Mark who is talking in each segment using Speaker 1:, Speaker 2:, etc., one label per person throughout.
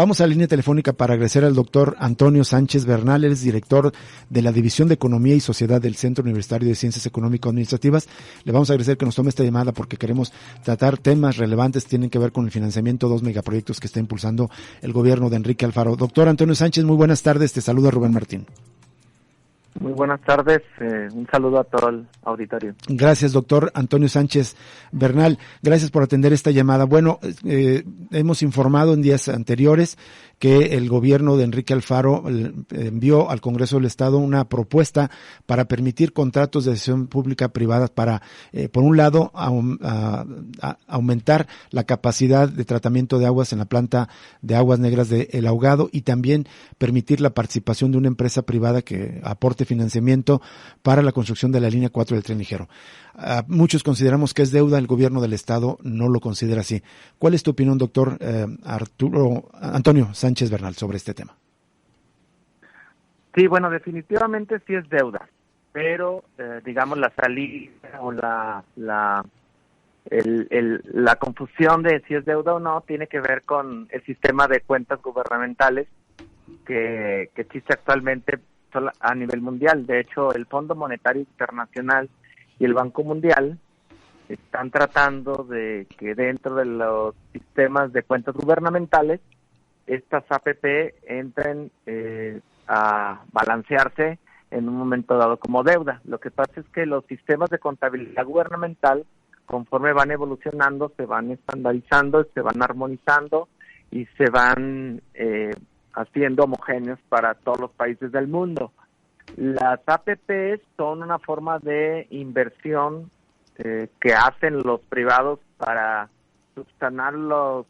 Speaker 1: Vamos a la línea telefónica para agradecer al doctor Antonio Sánchez Bernal, él es director de la División de Economía y Sociedad del Centro Universitario de Ciencias Económico-Administrativas. Le vamos a agradecer que nos tome esta llamada porque queremos tratar temas relevantes que tienen que ver con el financiamiento de 2 megaproyectos que está impulsando el gobierno de Enrique Alfaro. Doctor Antonio Sánchez, muy buenas tardes, te saluda Rubén Martín.
Speaker 2: Muy buenas tardes, un saludo a todo el auditorio.
Speaker 1: Gracias, doctor Antonio Sánchez Bernal, gracias por atender esta llamada. Bueno, hemos informado en días anteriores que el gobierno de Enrique Alfaro envió al Congreso del Estado una propuesta para permitir contratos de gestión pública privada para, por un lado, aumentar la capacidad de tratamiento de aguas en la planta de aguas negras de El Ahogado y también permitir la participación de una empresa privada que aporte financiamiento para la construcción de la línea 4 del tren ligero. Muchos consideramos que es deuda, el gobierno del Estado no lo considera así. ¿Cuál es tu opinión, doctor Antonio Sánchez Bernal, sobre este tema?
Speaker 2: Sí, bueno, definitivamente sí es deuda, pero digamos la salida o la confusión de si es deuda o no tiene que ver con el sistema de cuentas gubernamentales que existe actualmente a nivel mundial. De hecho, el Fondo Monetario Internacional y el Banco Mundial están tratando de que dentro de los sistemas de cuentas gubernamentales estas APP entren a balancearse en un momento dado como deuda. Lo que pasa es que los sistemas de contabilidad gubernamental, conforme van evolucionando, se van estandarizando, se van armonizando y se van haciendo homogéneos para todos los países del mundo. Las APPs son una forma de inversión que hacen los privados para subsanar los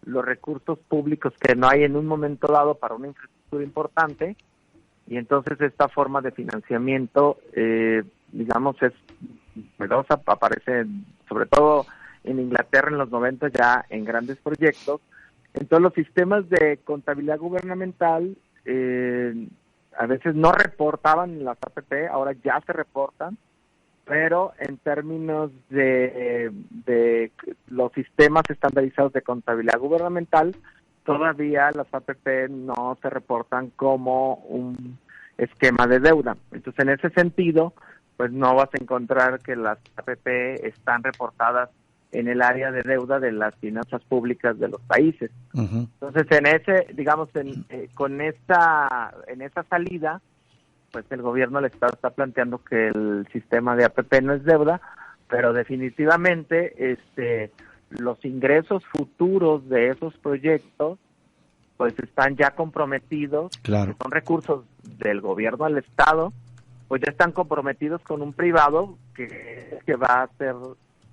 Speaker 2: recursos públicos que no hay en un momento dado para una infraestructura importante, y entonces esta forma de financiamiento, digamos, es novedosa, aparece sobre todo en Inglaterra en los 90 ya en grandes proyectos. Entonces los sistemas de contabilidad gubernamental a veces no reportaban las APP, ahora ya se reportan, pero en términos de los sistemas estandarizados de contabilidad gubernamental, todavía las APP no se reportan como un esquema de deuda. Entonces, en ese sentido, pues no vas a encontrar que las APP están reportadas en el área de deuda de las finanzas públicas de los países. Uh-huh. Entonces, en ese, digamos, en esa salida, pues el gobierno del Estado está planteando que el sistema de APP no es deuda, pero definitivamente los ingresos futuros de esos proyectos pues están ya comprometidos, claro, que son recursos del gobierno del Estado, pues ya están comprometidos con un privado que va a hacer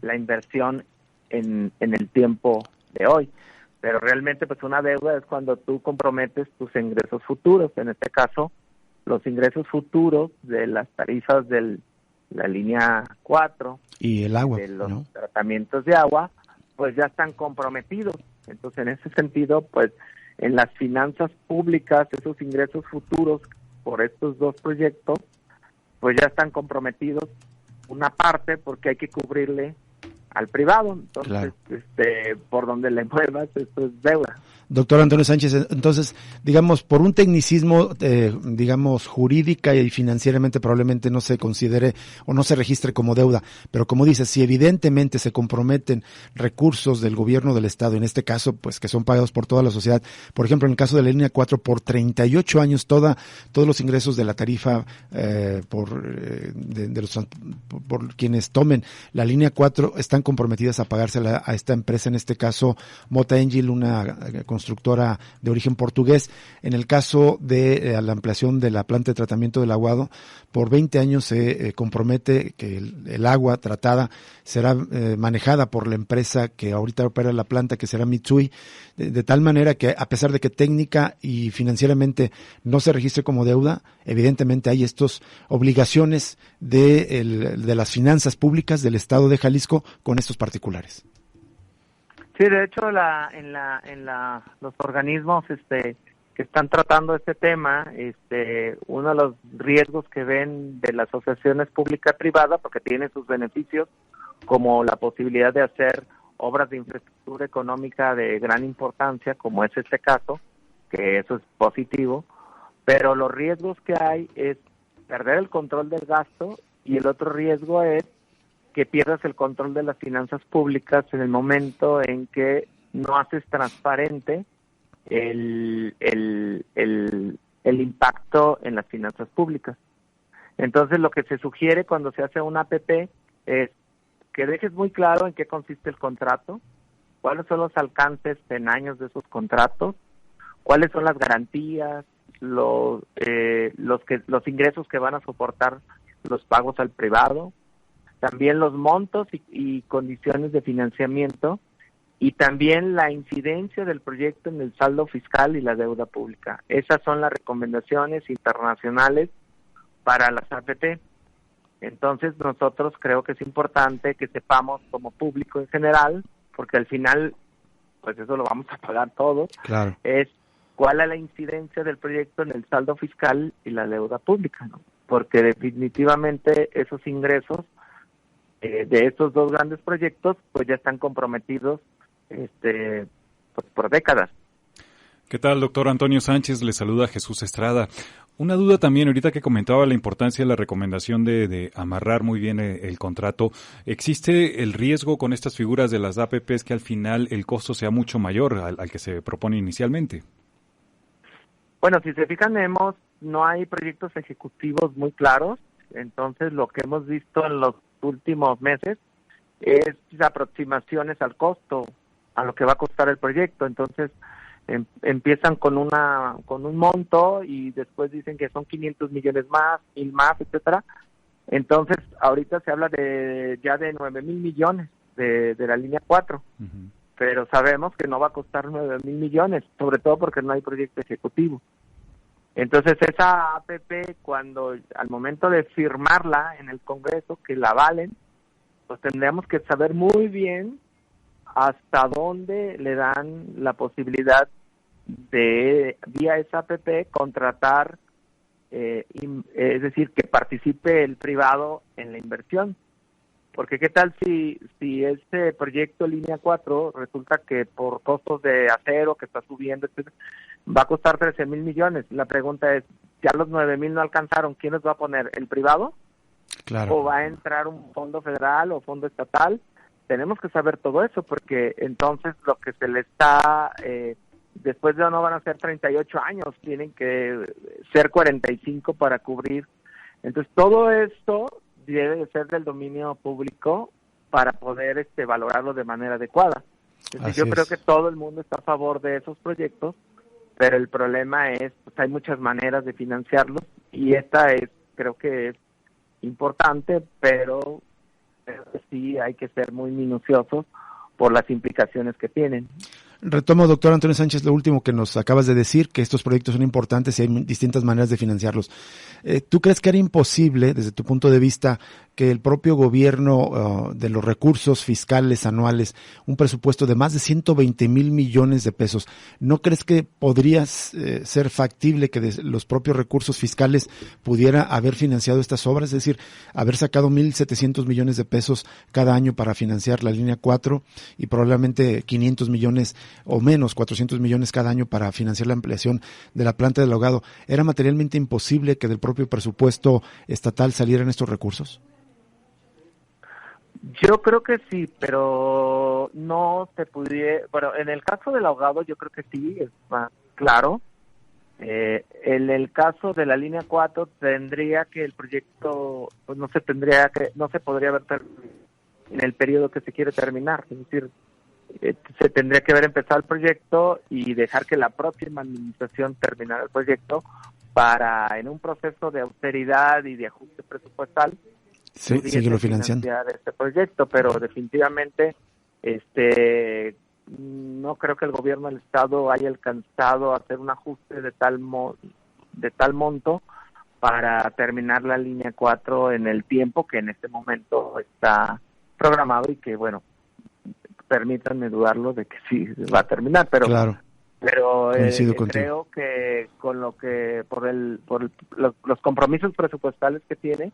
Speaker 2: la inversión en el tiempo de hoy. Pero realmente pues una deuda es cuando tú comprometes tus ingresos futuros, en este caso los ingresos futuros de las tarifas de la línea 4
Speaker 1: y el agua,
Speaker 2: de los tratamientos de agua, pues ya están comprometidos. Entonces, en ese sentido, pues en las finanzas públicas, esos ingresos futuros por estos dos proyectos, pues ya están comprometidos una parte porque hay que cubrirle al privado. Entonces, claro, por donde le muevas, esto es deuda.
Speaker 1: Doctor Antonio Sánchez, entonces, digamos, por un tecnicismo, digamos, jurídica y financieramente probablemente no se considere o no se registre como deuda, pero como dices, si evidentemente se comprometen recursos del gobierno del Estado, en este caso, pues que son pagados por toda la sociedad, por ejemplo, en el caso de la línea 4, por 38 años, todos los ingresos de la tarifa por quienes tomen la línea 4 están comprometidas a pagársela a esta empresa, en este caso, Mota Engil, una constructora de origen portugués. En el caso de la ampliación de la planta de tratamiento del aguado, por 20 años se compromete que el agua tratada será manejada por la empresa que ahorita opera la planta, que será Mitsui, de tal manera que a pesar de que técnica y financieramente no se registre como deuda, evidentemente hay estas obligaciones de las finanzas públicas del Estado de Jalisco con estos particulares.
Speaker 2: Sí, de hecho, los organismos que están tratando este tema, uno de los riesgos que ven de las asociaciones pública-privada, porque tiene sus beneficios, como la posibilidad de hacer obras de infraestructura económica de gran importancia, como es este caso, que eso es positivo, pero los riesgos que hay es perder el control del gasto, y el otro riesgo es que pierdas el control de las finanzas públicas en el momento en que no haces transparente el impacto en las finanzas públicas. Entonces, lo que se sugiere cuando se hace una APP es que dejes muy claro en qué consiste el contrato, cuáles son los alcances en años de esos contratos, cuáles son las garantías, los ingresos que van a soportar los pagos al privado, también los montos y condiciones de financiamiento, y también la incidencia del proyecto en el saldo fiscal y la deuda pública. Esas son las recomendaciones internacionales para las APP. Entonces, nosotros creo que es importante que sepamos como público en general, porque al final, pues eso lo vamos a pagar todos,
Speaker 1: claro,
Speaker 2: es cuál es la incidencia del proyecto en el saldo fiscal y la deuda pública, ¿no? Porque definitivamente esos ingresos de estos dos grandes proyectos pues ya están comprometidos pues, por décadas.
Speaker 3: ¿Qué tal, doctor Antonio Sánchez? Le saluda Jesús Estrada. Una duda también, ahorita que comentaba la importancia de la recomendación de amarrar muy bien el contrato. ¿Existe el riesgo con estas figuras de las APPs que al final el costo sea mucho mayor al que se propone inicialmente?
Speaker 2: Bueno, si se fijan, no hay proyectos ejecutivos muy claros, entonces lo que hemos visto en los últimos meses es aproximaciones al costo, a lo que va a costar el proyecto. Entonces empiezan con un monto y después dicen que son 500 millones más, 1,000 más, etcétera. Entonces ahorita se habla ya de 9,000 millones de la línea 4. Uh-huh. Pero sabemos que no va a costar 9,000 millones, sobre todo porque no hay proyecto ejecutivo. Entonces esa APP, cuando al momento de firmarla en el Congreso, que la avalen, pues tendríamos que saber muy bien hasta dónde le dan la posibilidad de, vía esa APP, contratar, es decir, que participe el privado en la inversión. Porque qué tal si este proyecto Línea 4 resulta que por costos de acero que está subiendo, etcétera, va a costar 13,000 millones. La pregunta es, ya los 9,000 no alcanzaron, ¿quién los va a poner? ¿El privado?
Speaker 1: Claro.
Speaker 2: ¿O va a entrar un fondo federal o fondo estatal? Tenemos que saber todo eso, porque entonces lo que se le está, después de no van a ser 38 años, tienen que ser 45 para cubrir. Entonces todo esto debe de ser del dominio público para poder valorarlo de manera adecuada. Entonces, yo creo que todo el mundo está a favor de esos proyectos, pero el problema es, pues hay muchas maneras de financiarlos, y esta creo que es importante, pero sí hay que ser muy minuciosos por las implicaciones que tienen.
Speaker 1: Retomo, doctor Antonio Sánchez, lo último que nos acabas de decir, que estos proyectos son importantes y hay distintas maneras de financiarlos. ¿Tú crees que era imposible, desde tu punto de vista, que el propio gobierno de los recursos fiscales anuales, un presupuesto de más de 120,000 millones de pesos, ¿no crees que podría ser factible que de los propios recursos fiscales pudiera haber financiado estas obras? Es decir, haber sacado 1,700 millones de pesos cada año para financiar la línea 4 y probablemente 500 millones o menos, 400 millones cada año para financiar la ampliación de la planta del ahogado. ¿Era materialmente imposible que del propio presupuesto estatal salieran estos recursos?
Speaker 2: Yo creo que sí, pero no se pudiera. Bueno, en el caso del ahogado yo creo que sí, es más claro. En el caso de la línea 4 tendría que el proyecto, pues no se podría ver en el periodo que se quiere terminar. Es decir, se tendría que haber empezado el proyecto y dejar que la próxima administración terminara el proyecto para, en un proceso de austeridad y de ajuste presupuestal,
Speaker 1: seguirlo financiando
Speaker 2: este proyecto. Pero definitivamente no creo que el gobierno del estado haya alcanzado a hacer un ajuste de tal monto para terminar la línea 4 en el tiempo que en este momento está programado, y que, bueno, permítanme dudarlo de que sí va a terminar, pero
Speaker 1: claro,
Speaker 2: pero creo que con lo que los compromisos presupuestales que tiene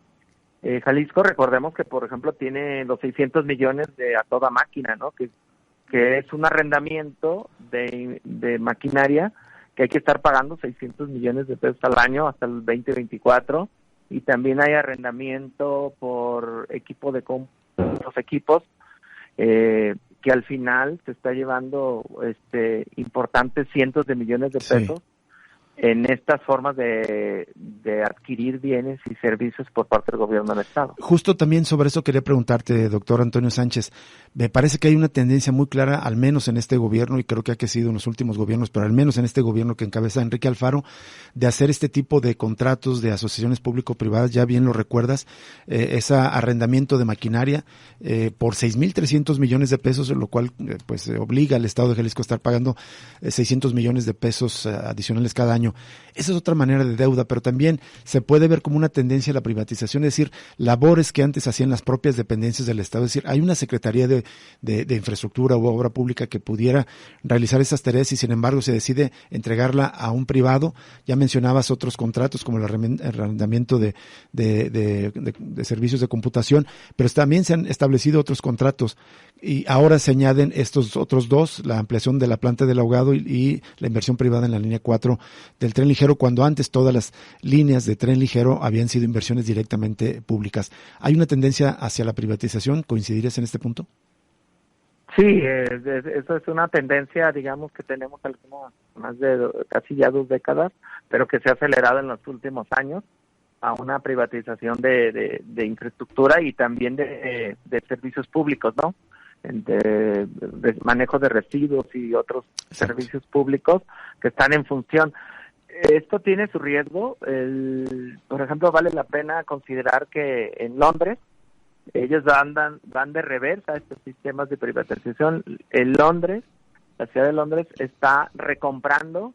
Speaker 2: Jalisco, recordemos que, por ejemplo, tiene los 600 millones de a toda máquina, ¿no? Que es un arrendamiento de maquinaria que hay que estar pagando 600 millones de pesos al año hasta el 2024, y también hay arrendamiento por equipo de los equipos, que al final se está llevando importantes cientos de millones de pesos. Sí. En estas formas de adquirir bienes y servicios por parte del gobierno del Estado.
Speaker 1: Justo también sobre eso quería preguntarte, doctor Antonio Sánchez. Me parece que hay una tendencia muy clara, al menos en este gobierno, y creo que ha sido en los últimos gobiernos, pero al menos en este gobierno que encabeza Enrique Alfaro, de hacer este tipo de contratos de asociaciones público-privadas. Ya bien lo recuerdas, ese arrendamiento de maquinaria por 6,300 millones de pesos, lo cual pues obliga al Estado de Jalisco a estar pagando 600 millones de pesos adicionales cada año. Esa es otra manera de deuda, pero también se puede ver como una tendencia a la privatización, es decir, labores que antes hacían las propias dependencias del Estado. Es decir, hay una Secretaría de Infraestructura u Obra Pública que pudiera realizar esas tareas y sin embargo se decide entregarla a un privado. Ya mencionabas otros contratos como el arrendamiento de servicios de computación, pero también se han establecido otros contratos y ahora se añaden estos otros dos, la ampliación de la planta del Ahogado y la inversión privada en la línea 4 del tren ligero, cuando antes todas las líneas de tren ligero habían sido inversiones directamente públicas. ¿Hay una tendencia hacia la privatización? ¿Coincidirías en este punto?
Speaker 2: Sí, eso es una tendencia, digamos, que tenemos más de casi ya 2 décadas, pero que se ha acelerado en los últimos años a una privatización de infraestructura y también de servicios públicos, ¿no? De manejo de residuos y otros servicios públicos que están en función. Esto tiene su riesgo. Por ejemplo, vale la pena considerar que en Londres ellos van de reversa a estos sistemas de privatización. En Londres, la ciudad de Londres está recomprando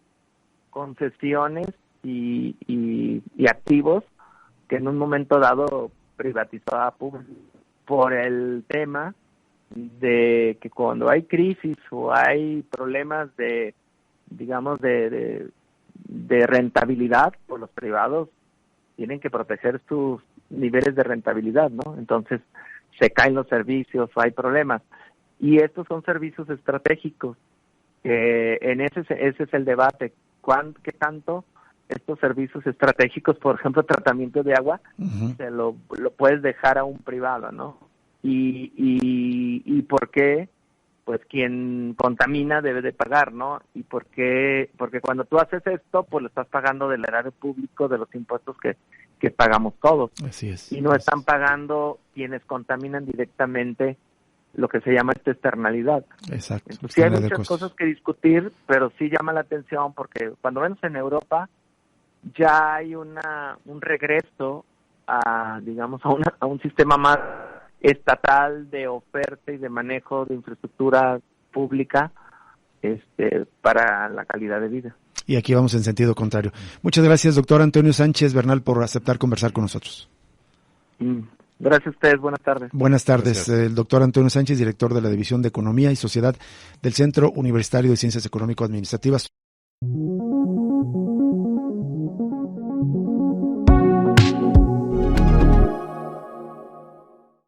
Speaker 2: concesiones y activos que en un momento dado privatizó a público, por el tema de que cuando hay crisis o hay problemas de rentabilidad, pues los privados tienen que proteger sus niveles de rentabilidad, ¿no? Entonces se caen los servicios o hay problemas. Y estos son servicios estratégicos. Ese es el debate. ¿Qué tanto estos servicios estratégicos, por ejemplo, tratamiento de agua, se lo puedes dejar a un privado, ¿no? Y por qué, pues quien contamina debe de pagar, ¿no? Y por qué, porque cuando tú haces esto, pues lo estás pagando del erario público, de los impuestos que pagamos todos.
Speaker 1: Así es.
Speaker 2: Y no están pagando quienes contaminan directamente lo que se llama externalidad.
Speaker 1: Exacto.
Speaker 2: Entonces sí hay muchas cosas que discutir, pero sí llama la atención porque cuando vemos en Europa ya hay un regreso a un sistema más estatal de oferta y de manejo de infraestructura pública para la calidad de vida.
Speaker 1: Y aquí vamos en sentido contrario. Muchas gracias, doctor Antonio Sánchez Bernal, por aceptar conversar con nosotros.
Speaker 2: Gracias a ustedes, buenas tardes.
Speaker 1: Buenas tardes, el doctor Antonio Sánchez, director de la División de Economía y Sociedad del Centro Universitario de Ciencias Económico-Administrativas.